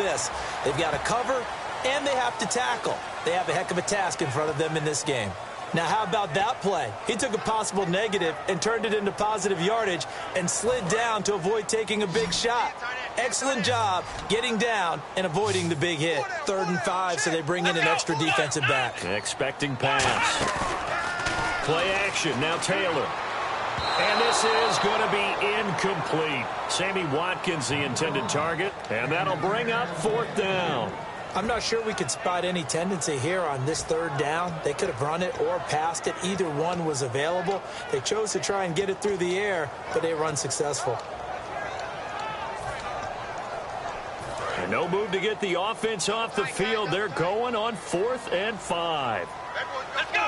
miss. They've got to cover, and they have to tackle. They have a heck of a task in front of them in this game. Now, how about that play? He took a possible negative and turned it into positive yardage and slid down to avoid taking a big shot. Excellent job getting down and avoiding the big hit. 3rd and 5, so they bring in an extra defensive back. Expecting pass. Play action, now Taylor. And this is going to be incomplete. Sammy Watkins, the intended target, and that'll bring up 4th down. I'm not sure we could spot any tendency here on this 3rd down. They could have run it or passed it. Either one was available. They chose to try and get it through the air, but they were unsuccessful. And no move to get the offense off the field. They're going on 4th and 5. Let's go.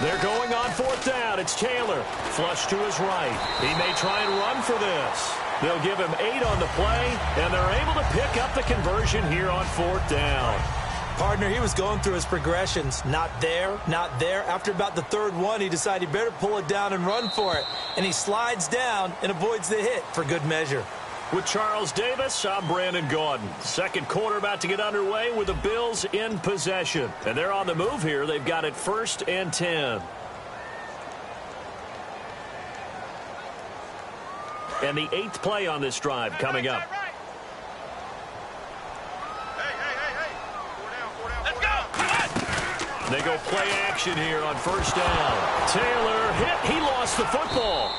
They're going on 4th down. It's Taylor. Flush to his right. He may try and run for this. They'll give him 8 on the play, and they're able to pick up the conversion here on 4th down. Partner, he was going through his progressions. Not there, not there. After about the 3rd one, he decided he better pull it down and run for it. And he slides down and avoids the hit for good measure. With Charles Davis, I'm Brandon Gaudin. Second quarter about to get underway with the Bills in possession. And they're on the move here. They've got it 1st and 10. And the 8th play on this drive coming up. They go play action here on 1st down. Taylor hit. He lost the football.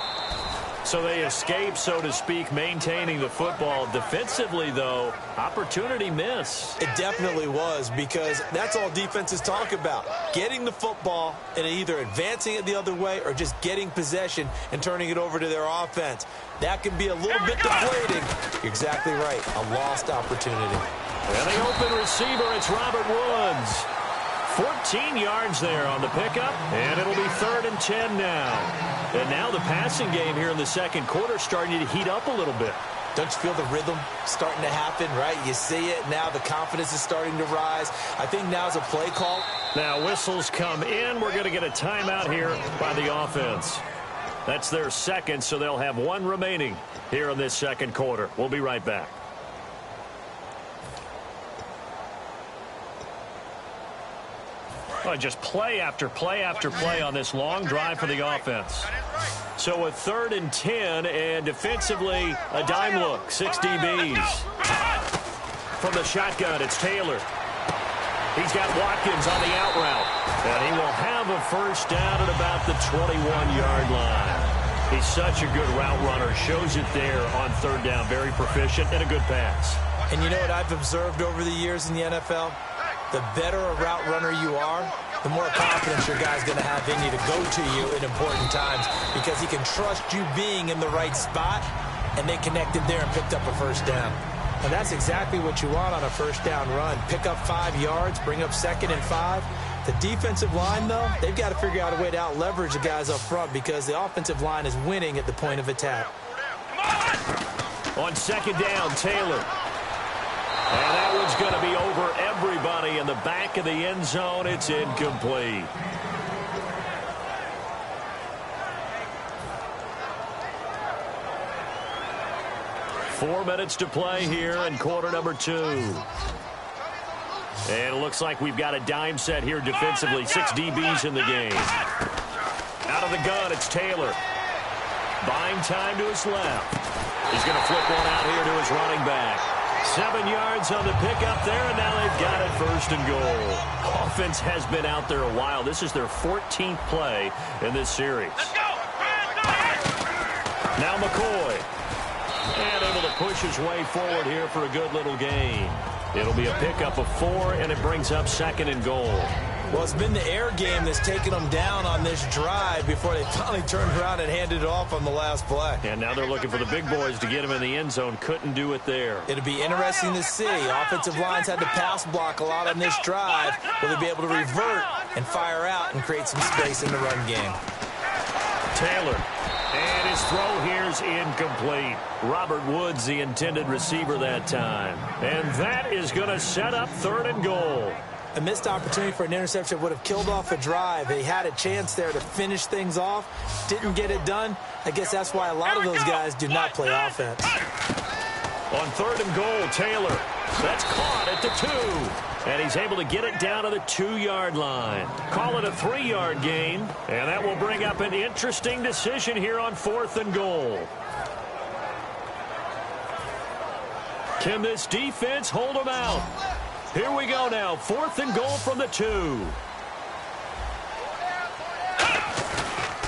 So they escape, so to speak, maintaining the football. Defensively, though, opportunity miss. It definitely was, because that's all defenses talk about. Getting the football and either advancing it the other way or just getting possession and turning it over to their offense. That can be a little bit deflating. You're exactly right. A lost opportunity. And the open receiver, it's Robert Woods. 14 yards there on the pickup, and it'll be 3rd and 10 now. And now the passing game here in the second quarter starting to heat up a little bit. Don't you feel the rhythm starting to happen, right? You see it. Now the confidence is starting to rise. I think now's a play call. Now whistles come in. We're going to get a timeout here by the offense. That's their 2nd, so they'll have 1 remaining here in this second quarter. We'll be right back. Well, just play after play after play on this long drive for the offense. So a 3rd and 10, and defensively a dime look. 6 DBs. From the shotgun, it's Taylor. He's got Watkins on the out route. And he will have a 1st down at about the 21-yard line. He's such a good route runner. Shows it there on 3rd down. Very proficient and a good pass. And you know what I've observed over the years in the NFL? The better a route runner you are, the more confidence your guy's going to have in you to go to you in important times, because he can trust you being in the right spot, and they connected there and picked up a 1st down. And that's exactly what you want on a 1st down run. Pick up 5 yards, bring up 2nd and 5. The defensive line, though, they've got to figure out a way to out-leverage the guys up front, because the offensive line is winning at the point of attack. On 2nd down, Taylor. And that one's going to be over everybody in the back of the end zone. It's incomplete. Four minutes to play here in quarter number 2. And it looks like we've got a dime set here defensively. 6 DBs in the game. Out of the gun, it's Taylor. Buying time to his left. He's going to flip one out here to his running back. 7 yards on the pickup there, and now they've got it 1st and goal. Offense has been out there a while. This is their 14th play in this series. Now McCoy. And able to push his way forward here for a good little gain. It'll be a pickup of 4, and it brings up 2nd and goal. Well, it's been the air game that's taken them down on this drive before they finally turned around and handed it off on the last play. And now they're looking for the big boys to get him in the end zone. Couldn't do it there. It'll be interesting to see. Offensive lines had to pass block a lot on this drive. Will they be able to revert and fire out and create some space in the run game? Taylor. And his throw here's incomplete. Robert Woods, the intended receiver that time. And that is going to set up 3rd and goal. A missed opportunity for an interception would have killed off a drive. He had a chance there to finish things off. Didn't get it done. I guess that's why a lot of those guys do not play offense. On 3rd and goal, Taylor. That's caught at the 2. And he's able to get it down to the 2-yard line. Call it a 3-yard gain. And that will bring up an interesting decision here on 4th and goal. Can this defense hold them out? Here we go now. 4th and goal from the 2.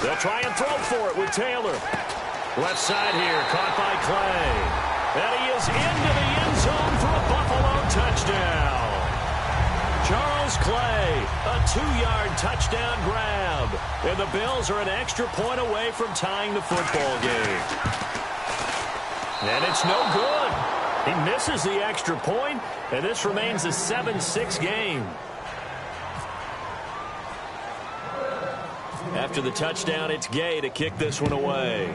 They'll try and throw for it with Taylor. Left side here, caught by Clay. And he is into the end zone for a Buffalo touchdown. Charles Clay, a 2-yard touchdown grab. And the Bills are an extra point away from tying the football game. And it's no good. He misses the extra point, and this remains a 7-6 game. After the touchdown, it's Gay to kick this one away.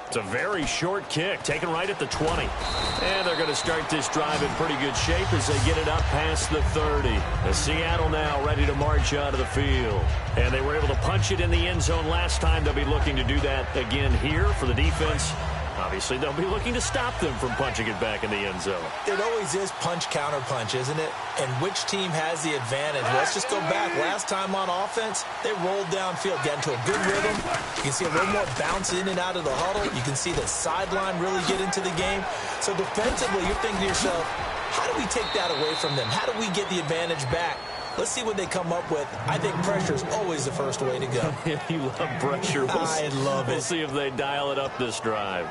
It's a very short kick, taken right at the 20. And they're going to start this drive in pretty good shape as they get it up past the 30. And Seattle now ready to march out of the field. And they were able to punch it in the end zone last time. They'll be looking to do that again here for the defense. Obviously, they'll be looking to stop them from punching it back in the end zone. It always is punch-counter-punch, isn't it? And which team has the advantage? Let's just go back. Last time on offense, they rolled downfield, got into a good rhythm. You can see a little more bounce in and out of the huddle. You can see the sideline really get into the game. So defensively, you're thinking to yourself, how do we take that away from them? How do we get the advantage back? Let's see what they come up with. I think pressure is always the first way to go. You love pressure. I love it. We'll see if they dial it up this drive.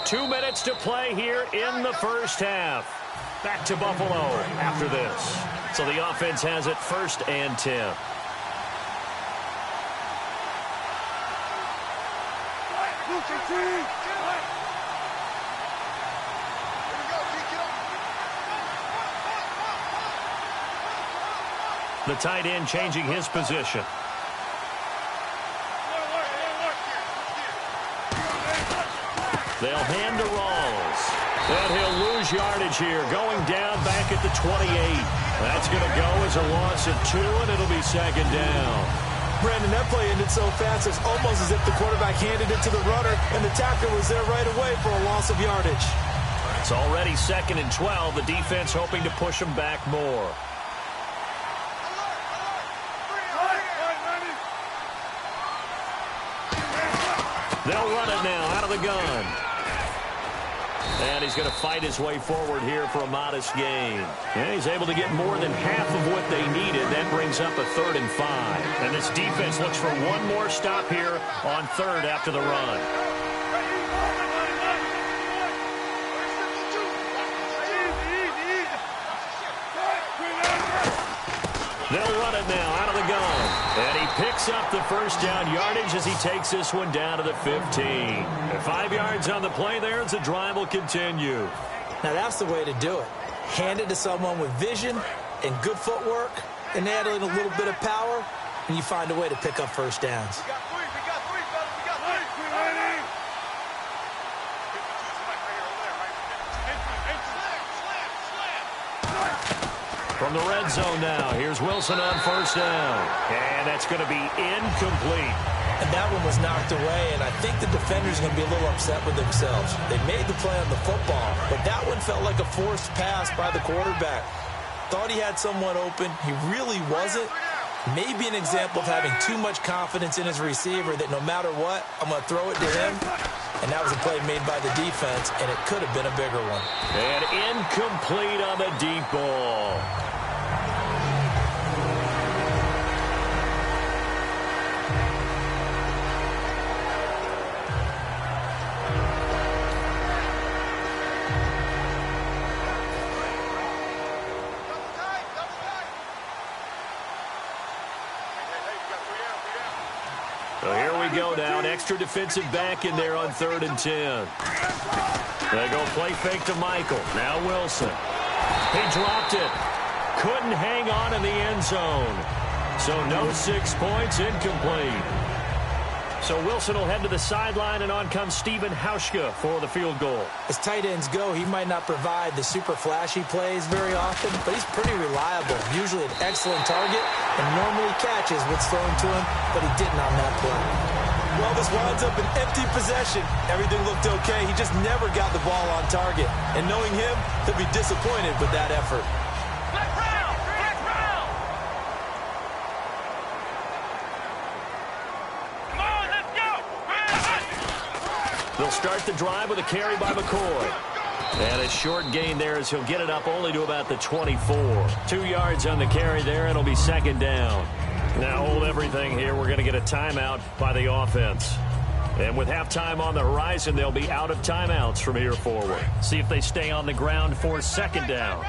2 minutes to play here in the first half. Back to Buffalo after this. So the offense has it 1st and 10. The tight end changing his position. They'll hand to Rawls. And he'll lose yardage here, going down back at the 28. That's going to go as a loss of 2, and it'll be 2nd down. Brandon, that play ended so fast, it's almost as if the quarterback handed it to the runner, and the tackler was there right away for a loss of yardage. It's already 2nd and 12. The defense hoping to push them back more. They'll run it now out of the gun. And he's going to fight his way forward here for a modest gain. And he's able to get more than half of what they needed. That brings up a 3rd and 5. And this defense looks for one more stop here on 3rd after the run. They'll run it now out of the gun. And he picks up the first down yardage as he takes this one down to the 15. And 5 yards on the play there as the drive will continue. Now that's the way to do it. Hand it to someone with vision and good footwork and add in a little bit of power, and you find a way to pick up first downs. From the red zone now, here's Wilson on 1st down. And that's going to be incomplete. And that one was knocked away, and I think the defender's going to be a little upset with themselves. They made the play on the football, but that one felt like a forced pass by the quarterback. Thought he had someone open. He really wasn't. Maybe an example of having too much confidence in his receiver that no matter what, I'm going to throw it to him. And that was a play made by the defense, and it could have been a bigger one. And incomplete on the deep ball. So here we go now, an extra defensive back in there on 3rd and 10. They go play fake to Michael. Now Wilson. He dropped it. Couldn't hang on in the end zone. So no 6 points, incomplete. So Wilson will head to the sideline, and on comes Stephen Hauschka for the field goal. As tight ends go, he might not provide the super flashy plays very often, but he's pretty reliable, usually an excellent target, and normally catches what's thrown to him, but he didn't on that play. Well, this winds up an empty possession. Everything looked okay. He just never got the ball on target. And knowing him, he'll be disappointed with that effort. They'll start the drive with a carry by McCoy. And a short gain there as he'll get it up only to about the 24. 2 yards on the carry there, and it'll be second down. Now hold everything here. We're going to get a timeout by the offense. And with halftime on the horizon, they'll be out of timeouts from here forward. See if they stay on the ground for second down.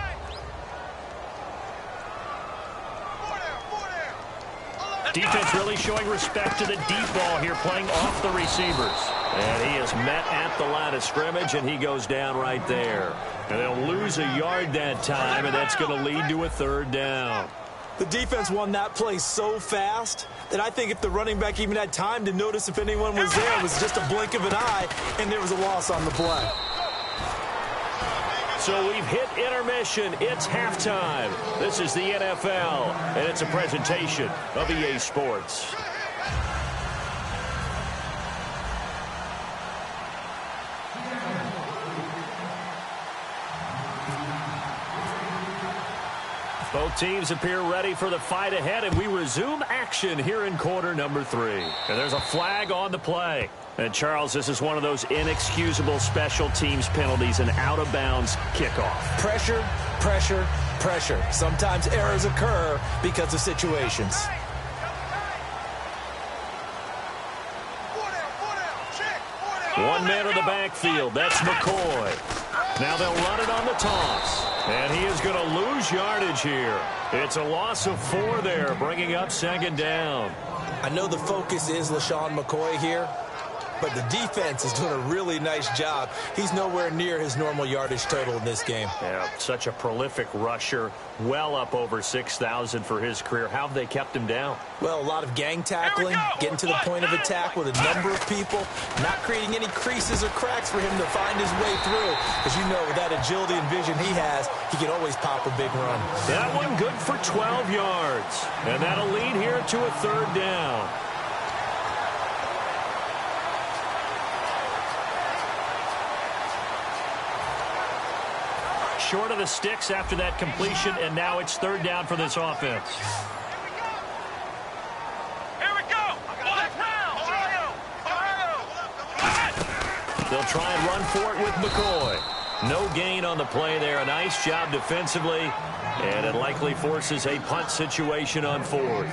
Defense really showing respect to the deep ball here, playing off the receivers. And he is met at the line of scrimmage, and he goes down right there. And they'll lose a yard that time, and that's going to lead to a third down. The defense won that play so fast that I think if the running back even had time to notice if anyone was there, it was just a blink of an eye, and there was a loss on the play. So we've hit intermission. It's halftime. This is the NFL, and it's a presentation of EA Sports. Both teams appear ready for the fight ahead, and we resume action here in quarter number 3. And there's a flag on the play. And, Charles, this is one of those inexcusable special teams penalties, an out-of-bounds kickoff. Pressure, pressure, pressure. Sometimes errors occur because of situations. One man in the backfield. That's McCoy. Now they'll run it on the toss. And he is going to lose yardage here. It's a loss of 4 there, bringing up second down. I know the focus is LaShawn McCoy here, but the defense is doing a really nice job. He's nowhere near his normal yardage total in this game. Yeah, such a prolific rusher, well up over 6,000 for his career. How have they kept him down? Well, a lot of gang tackling, getting to the point of attack with a number of people, not creating any creases or cracks for him to find his way through. As you know, with that agility and vision he has, he can always pop a big run. That one good for 12 yards. And that'll lead here to a third down. Short of the sticks after that completion, and now it's third down for this offense. Here we go. They'll try and run for it with McCoy. No gain on the play there. A nice job defensively, and it likely forces a punt situation on 4th.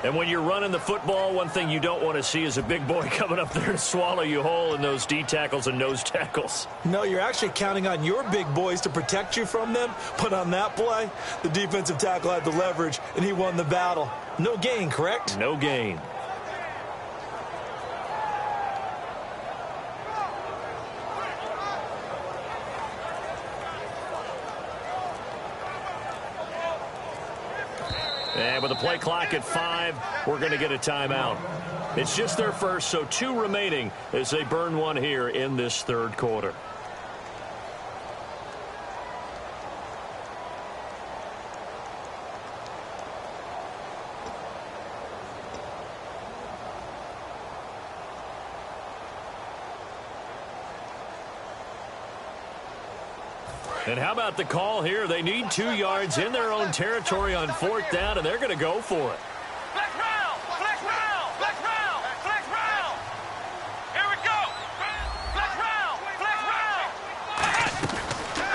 And when you're running the football, one thing you don't want to see is a big boy coming up there to swallow you whole in those D tackles and nose tackles. No, you're actually counting on your big boys to protect you from them. But on that play, the defensive tackle had the leverage, and he won the battle. No gain, correct? No gain. And with the play clock at 5, we're going to get a timeout. It's just their first, so 2 remaining as they burn one here in this third quarter. And how about the call here? They need 2 yards in their own territory on 4th down, and they're going to go for it. Flex round, flex round, flex round, flex round. Here we go. Flex round, flex round.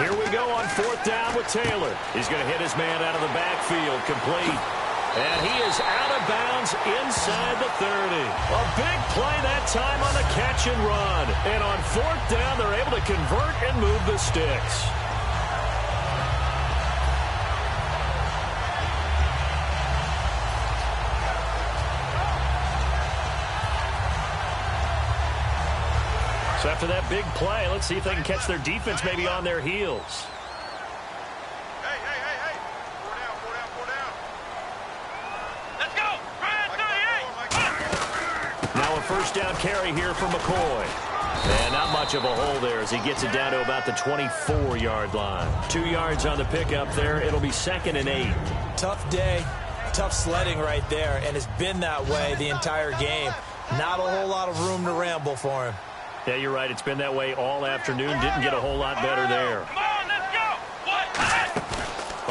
Here we go on 4th down with Taylor. He's going to hit his man out of the backfield, complete. And he is out of bounds inside the 30. A big play that time on the catch and run. And on 4th down, they're able to convert and move the sticks. So after that big play, let's see if they can catch their defense maybe on their heels. Hey. Four down. Let's go. first down carry here for McCoy. And not much of a hole there as he gets it down to about the 24-yard line. 2 yards on the pickup there. It'll be 2nd and 8. Tough day, tough sledding right there, and it's been that way the entire game. Not a whole lot of room to ramble for him. Yeah, you're right. It's been that way all afternoon. Didn't get a whole lot better there. Come on, let's go.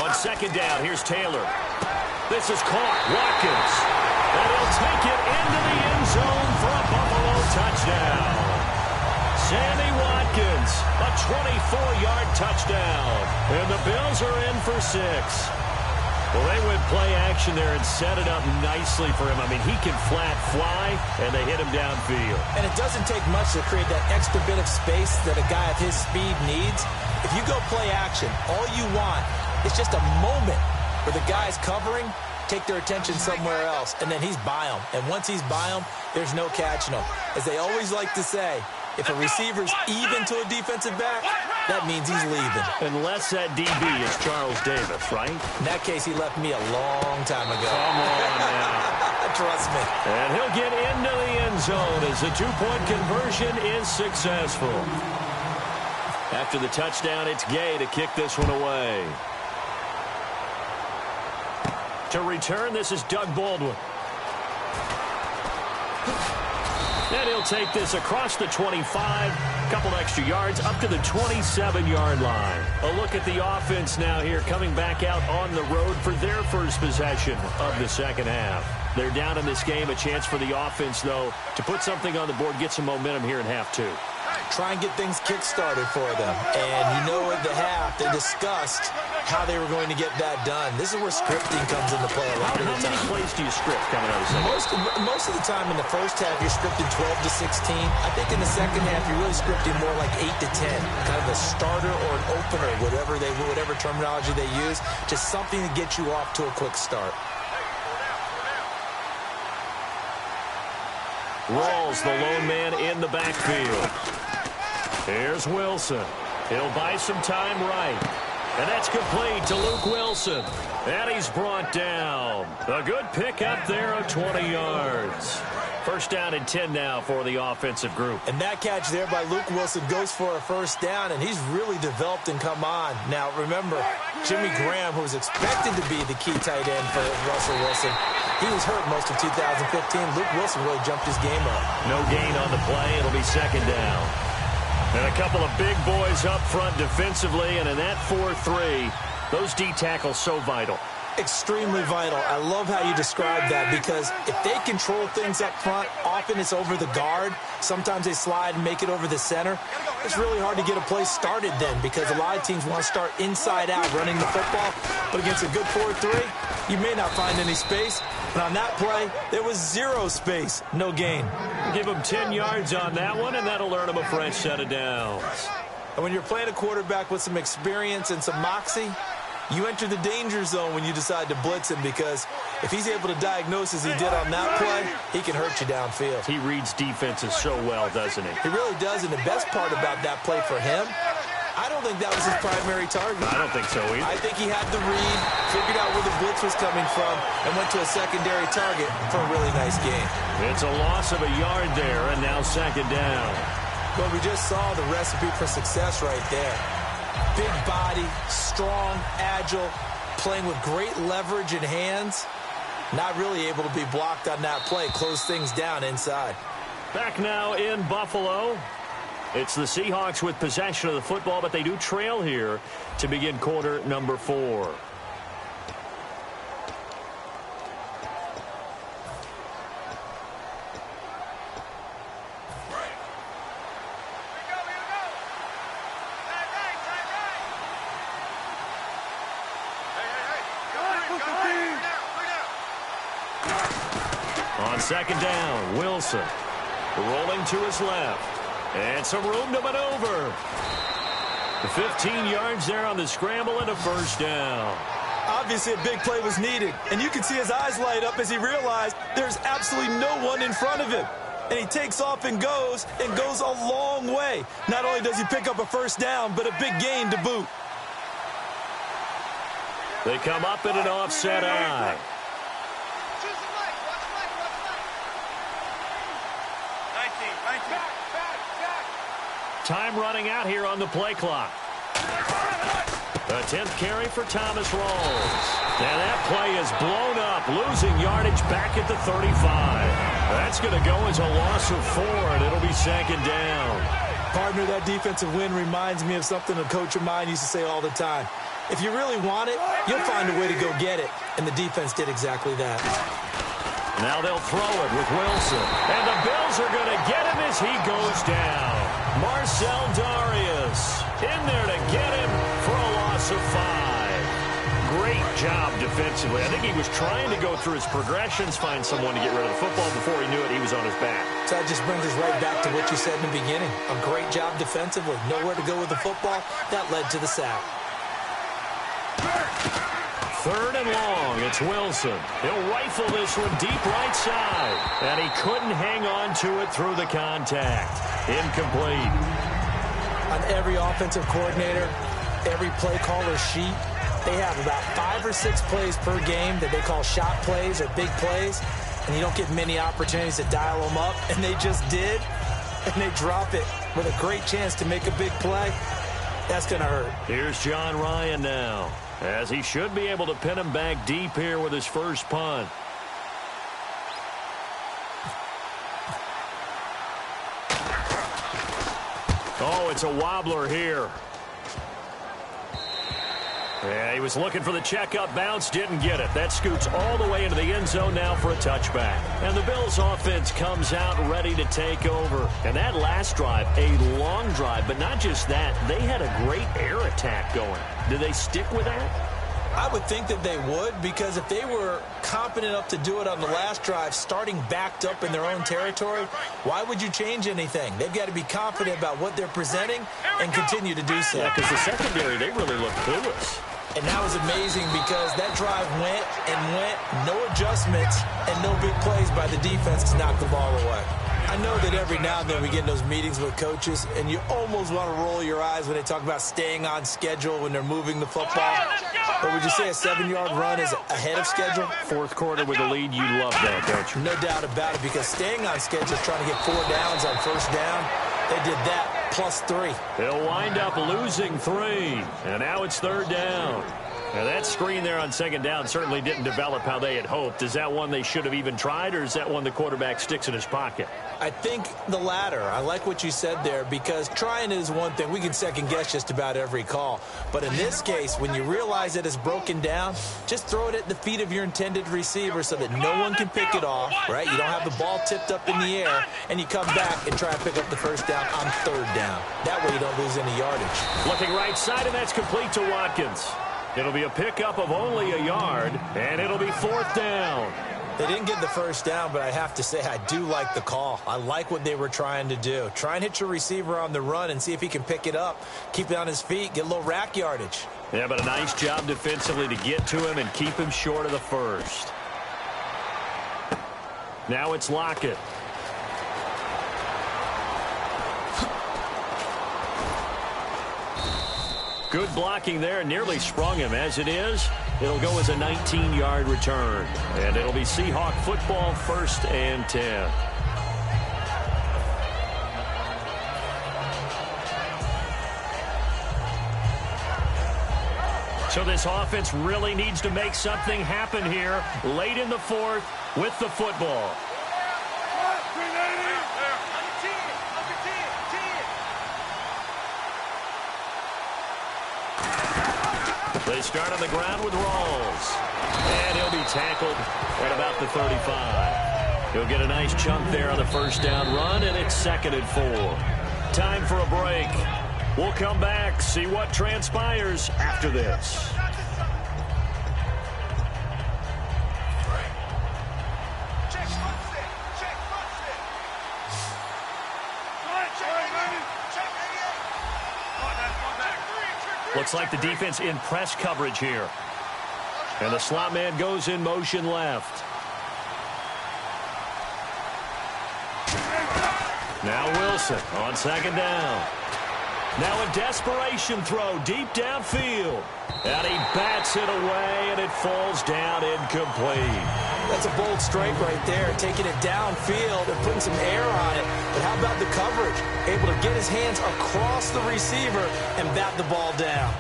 On 2nd down, here's Taylor. This is caught. Watkins. And he'll take it into the end zone for a Buffalo touchdown. Sammy Watkins, a 24-yard touchdown. And the Bills are in for 6. Well, they went play action there and set it up nicely for him. I mean, he can flat fly, and they hit him downfield. And it doesn't take much to create that extra bit of space that a guy of his speed needs. If you go play action, all you want is just a moment where the guy's covering, take their attention somewhere else, and then he's by him. And once he's by him, there's no catching him. As they always like to say, if a receiver's even to a defensive back, that means he's leaving. Unless that DB is Charles Davis, right? In that case, he left me a long time ago. Come on now. Trust me. And he'll get into the end zone as the 2-point conversion is successful. After the touchdown, it's Gay to kick this one away. To return, this is Doug Baldwin. And he'll take this across the 25, couple extra yards, up to the 27-yard line. A look at the offense now here, coming back out on the road for their first possession of the second half. They're down in this game. A chance for the offense, though, to put something on the board, get some momentum here in half 2. Try and get things kick-started for them. And you know at the half, they discussed how they were going to get that done. This is where scripting comes into play a lot of the time. How many plays do you script coming out of the second? Most of the time in the first half, you're scripting 12 to 16. I think in the second half, you're really scripting more like 8 to 10. Kind of a starter or an opener, whatever terminology they use. Just something to get you off to a quick start. Rawls, the lone man in the backfield. Here's Wilson. He'll buy some time right. And that's complete to Luke Wilson. And he's brought down. A good pickup there of 20 yards. First down and 10 now for the offensive group. And that catch there by Luke Wilson goes for a first down, and he's really developed and come on. Now, remember, Jimmy Graham, who was expected to be the key tight end for Russell Wilson, he was hurt most of 2015. Luke Wilson really jumped his game up. No gain on the play. It'll be second down. And a couple of big boys up front defensively, and in that 4-3, those D tackles so vital. Extremely vital. I love how you describe that, because if they control things up front, often it's over the guard. Sometimes they slide and make it over the center. It's really hard to get a play started then, because a lot of teams want to start inside out running the football. But against a good 4-3, you may not find any space. And on that play, there was 0 space, no gain. Give them 10 yards on that one, and that'll earn them a fresh set of downs. And when you're playing a quarterback with some experience and some moxie, you enter the danger zone when you decide to blitz him, because if he's able to diagnose as he did on that play, he can hurt you downfield. He reads defenses so well, doesn't he? He really does, and the best part about that play for him, I don't think that was his primary target. I don't think so either. I think he had the read, figured out where the blitz was coming from, and went to a secondary target for a really nice game. It's a loss of a yard there, and now second down. Well, we just saw the recipe for success right there. Big body, strong, agile, playing with great leverage in hands. Not really able to be blocked on that play. Close things down inside. Back now in Buffalo. It's the Seahawks with possession of the football, but they do trail here to begin quarter number 4. On second down, Wilson rolling to his left. And some room to maneuver. 15 yards there on the scramble and a first down. Obviously, a big play was needed. And you can see his eyes light up as he realized there's absolutely no one in front of him. And he takes off and goes a long way. Not only does he pick up a first down, but a big gain to boot. They come up in an offset eye. Time running out here on the play clock. The 10th carry for Thomas Rawls. And that play is blown up, losing yardage back at the 35. That's going to go as a loss of 4, and it'll be second down. Partner, that defensive win reminds me of something a coach of mine used to say all the time. If you really want it, you'll find a way to go get it. And the defense did exactly that. Now they'll throw it with Wilson. And the Bills are going to get him as he goes down. Marcel Darius in there to get him for a loss of 5. Great job defensively. I think he was trying to go through his progressions, find someone to get rid of the football. Before he knew it, he was on his back. So that just brings us right back to what you said in the beginning. A great job defensively. Nowhere to go with the football. That led to the sack. 3rd and long. It's Wilson. He'll rifle this one deep right side. And he couldn't hang on to it through the contact. Incomplete. On every offensive coordinator, every play caller sheet, they have about 5 or 6 plays per game that they call shot plays or big plays, and you don't get many opportunities to dial them up, and they just did, and they drop it with a great chance to make a big play. That's going to hurt. Here's John Ryan now, as he should be able to pin him back deep here with his first punt. Oh, it's a wobbler here. Yeah, he was looking for the checkup bounce, didn't get it. That scoots all the way into the end zone now for a touchback. And the Bills offense comes out ready to take over. And that last drive, a long drive, but not just that. They had a great air attack going. Do they stick with that? I would think that they would, because if they were competent enough to do it on the last drive, starting backed up in their own territory, why would you change anything? They've got to be confident about what they're presenting and continue to do so. Yeah, because the secondary, they really look clueless. And that was amazing because that drive went and went, no adjustments and no big plays by the defense to knock the ball away. I know that every now and then we get in those meetings with coaches, and you almost want to roll your eyes when they talk about staying on schedule when they're moving the football. But would you say a 7-yard run is ahead of schedule? Fourth quarter with a lead, you love that, don't you? No doubt about it, because staying on schedule is trying to get 4 downs on first down. They did that plus 3. They'll wind up losing 3, and now it's 3rd down. Now, that screen there on 2nd down certainly didn't develop how they had hoped. Is that one they should have even tried, or is that one the quarterback sticks in his pocket? I think the latter. I like what you said there, because trying is one thing. We can second-guess just about every call. But in this case, when you realize that it's broken down, just throw it at the feet of your intended receiver so that no one can pick it off, right? You don't have the ball tipped up in the air, and you come back and try to pick up the first down on 3rd down. That way you don't lose any yardage. Looking right side, and that's complete to Watkins. It'll be a pickup of only a yard, and it'll be 4th down. They didn't get the first down, but I have to say I do like the call. I like what they were trying to do. Try and hit your receiver on the run and see if he can pick it up, keep it on his feet, get a little rack yardage. Yeah, but a nice job defensively to get to him and keep him short of the first. Now it's Lockett. Good blocking there, nearly sprung him. As it is, it'll go as a 19-yard return. And it'll be Seahawk football, 1st and 10. So this offense really needs to make something happen here late in the 4th with the football. They start on the ground with Rawls. And he'll be tackled at about the 35. He'll get a nice chunk there on the first down run, and it's 2nd and 4. Time for a break. We'll come back, see what transpires after this. Looks like the defense in press coverage here. And the slot man goes in motion left. Now Wilson on 2nd down. Now a desperation throw deep downfield. And he bats it away, and it falls down incomplete. That's a bold strike right there, taking it downfield and putting some air on it. But how about the coverage? Able to get his hands across the receiver and bat the ball down.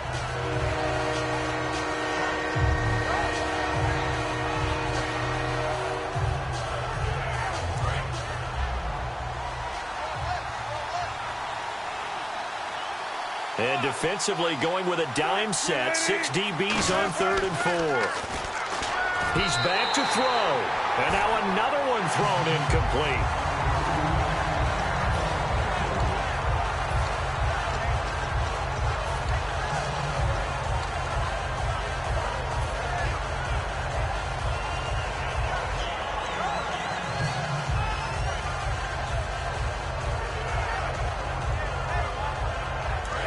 And defensively going with a dime set. 6 DBs on 3rd and 4. He's back to throw. And now another one thrown incomplete.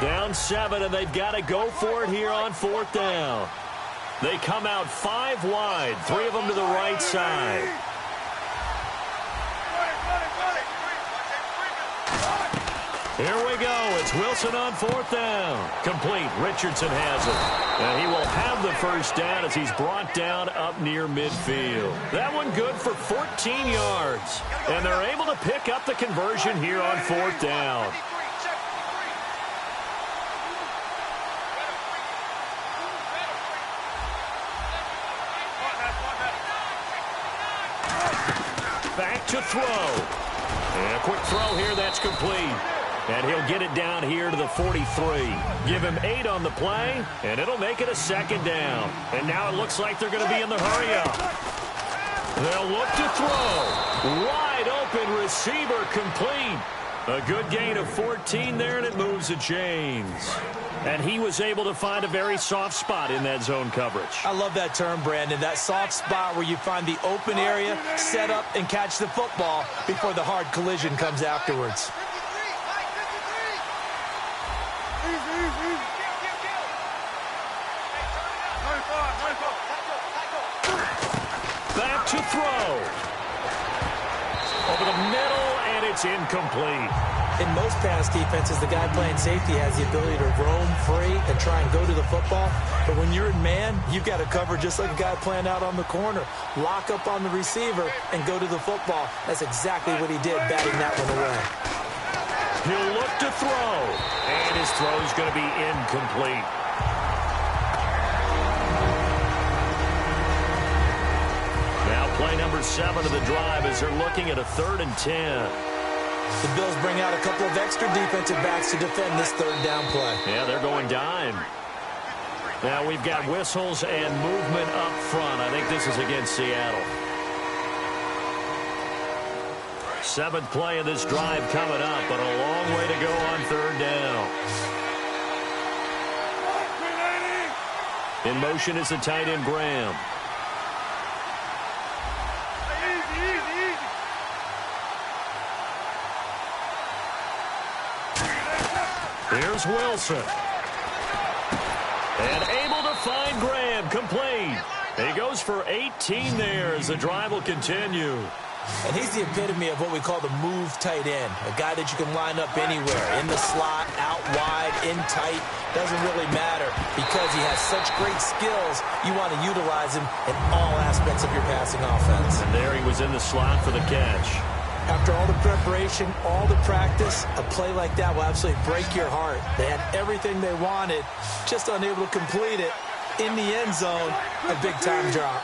Down 7, and they've got to go for it here on 4th down. They come out 5 wide, 3 of them to the right side. Here we go. It's Wilson on 4th down. Complete. Richardson has it. And he will have the first down as he's brought down up near midfield. That one good for 14 yards. And they're able to pick up the conversion here on 4th down. Back to throw. And a quick throw here, that's complete. And he'll get it down here to the 43. Give him 8 on the play, and it'll make it a 2nd down. And now it looks like they're going to be in the hurry-up. They'll look to throw. Wide open receiver complete. A good gain of 14 there, and it moves the chains. And he was able to find a very soft spot in that zone coverage. I love that term, Brandon. That soft spot where you find the open area, set up, and catch the football before the hard collision comes afterwards. Back to throw. Over the middle, and it's incomplete. In most pass defenses, the guy playing safety has the ability to roam free and try and go to the football. But when you're in man, you've got to cover just like a guy playing out on the corner. Lock up on the receiver and go to the football. That's exactly what he did, batting that one away. He'll look to throw. And his throw is going to be incomplete. Now play number 7 of the drive as they're looking at a 3rd and 10. The Bills bring out a couple of extra defensive backs to defend this 3rd down play. Yeah, they're going dime. Now we've got whistles and movement up front. I think this is against Seattle. 7th play of this drive coming up, but a long way to go on 3rd down. In motion is the tight end Graham. Here's Wilson. And able to find Graham, complete. He goes for 18 there as the drive will continue. And he's the epitome of what we call the move tight end, a guy that you can line up anywhere, in the slot, out wide, in tight, doesn't really matter because he has such great skills. You want to utilize him in all aspects of your passing offense. And there he was in the slot for the catch. After all the preparation, all the practice, a play like that will absolutely break your heart. They had everything they wanted, just unable to complete it. In the end zone, a big-time drop.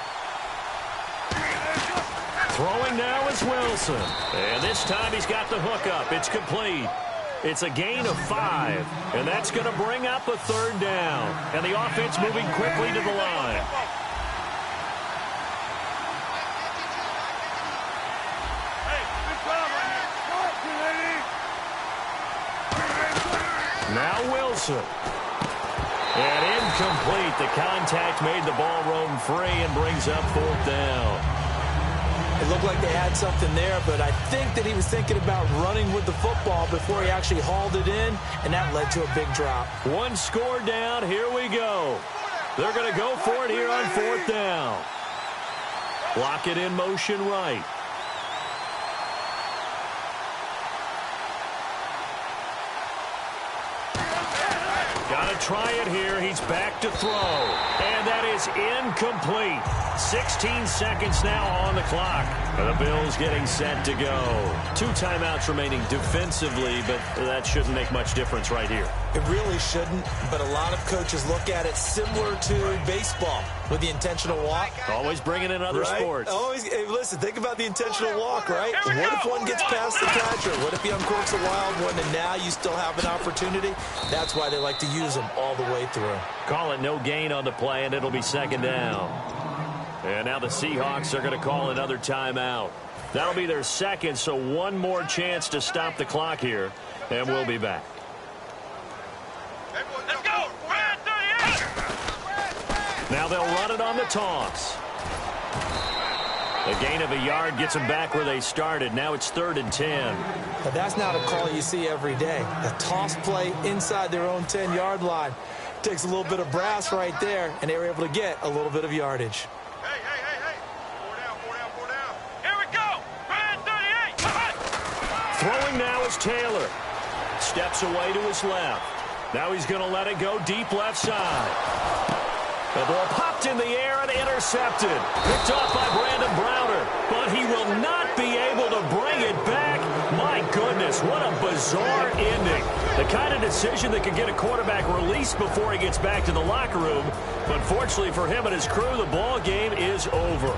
Throwing now is Wilson. And this time he's got the hook up. It's complete. It's a gain of 5. And that's going to bring up a 3rd down. And the offense moving quickly to the line. Now Wilson. And incomplete. The contact made the ball roam free and brings up 4th down. It looked like they had something there, but I think that he was thinking about running with the football before he actually hauled it in, and that led to a big drop. 1 score down. Here we go. They're going to go for it here on 4th down. Block it in motion right. Gotta try it here. He's back to throw. And that is incomplete. 16 seconds now on the clock. The Bills getting set to go. 2 timeouts remaining defensively, but that shouldn't make much difference right here. It really shouldn't, but a lot of coaches look at it similar to baseball with the intentional walk. Always bringing in other sports. Always. Hey, listen, think about the intentional walk, right? What if one gets past the catcher? What if he uncorks a wild one and now you still have an opportunity? That's why they like to use them all the way through. Call it no gain on the play, and it'll be second down. And now the Seahawks are going to call another timeout. That'll be their second, so one more chance to stop the clock here, and we'll be back. Let's go. 38. Now they'll run it on the toss. A gain of a yard gets them back where they started. Now it's 3rd and 10. But that's not a call you see every day. The toss play inside their own 10-yard line takes a little bit of brass right there, and they were able to get a little bit of yardage. Hey. 4 down. Here we go. 38. Throwing now is Taylor. Steps away to his left. Now he's going to let it go deep left side. The ball popped in the air and intercepted. Picked off by Brandon Browner. But he will not be able to bring it back. My goodness, what a bizarre ending. The kind of decision that could get a quarterback released before he gets back to the locker room. But fortunately for him and his crew, the ball game is over.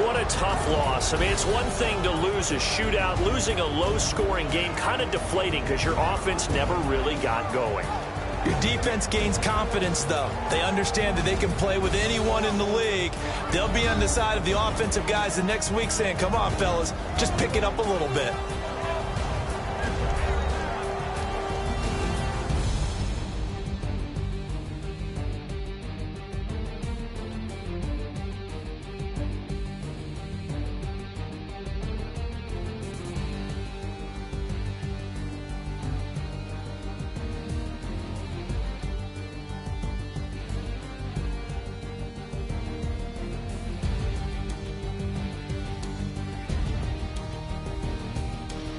What a tough loss. I mean, it's one thing to lose a shootout. Losing a low-scoring game, kind of deflating because your offense never really got going. Your defense gains confidence, though. They understand that they can play with anyone in the league. They'll be on the side of the offensive guys the next week saying, come on, fellas, just pick it up a little bit.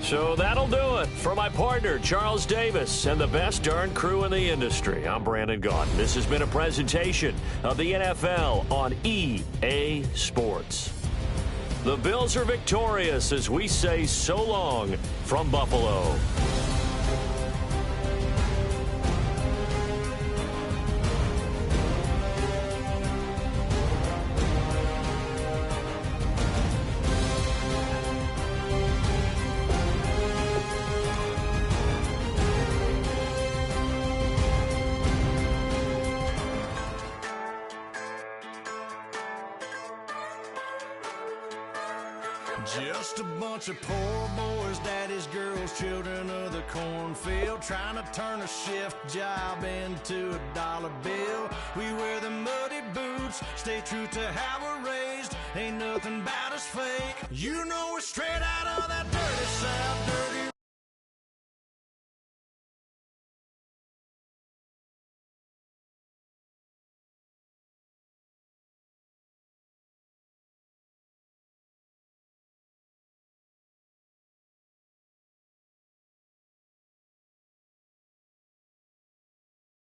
So that'll do it for my partner, Charles Davis, and the best darn crew in the industry. I'm Brandon Gaudin. This has been a presentation of the NFL on EA Sports. The Bills are victorious as we say so long from Buffalo. Just a bunch of poor boys, daddies, girls, children of the cornfield, trying to turn a shift job into a dollar bill. We wear the muddy boots, stay true to how we're raised. Ain't nothing about us fake. You know we're straight out of that dirty South.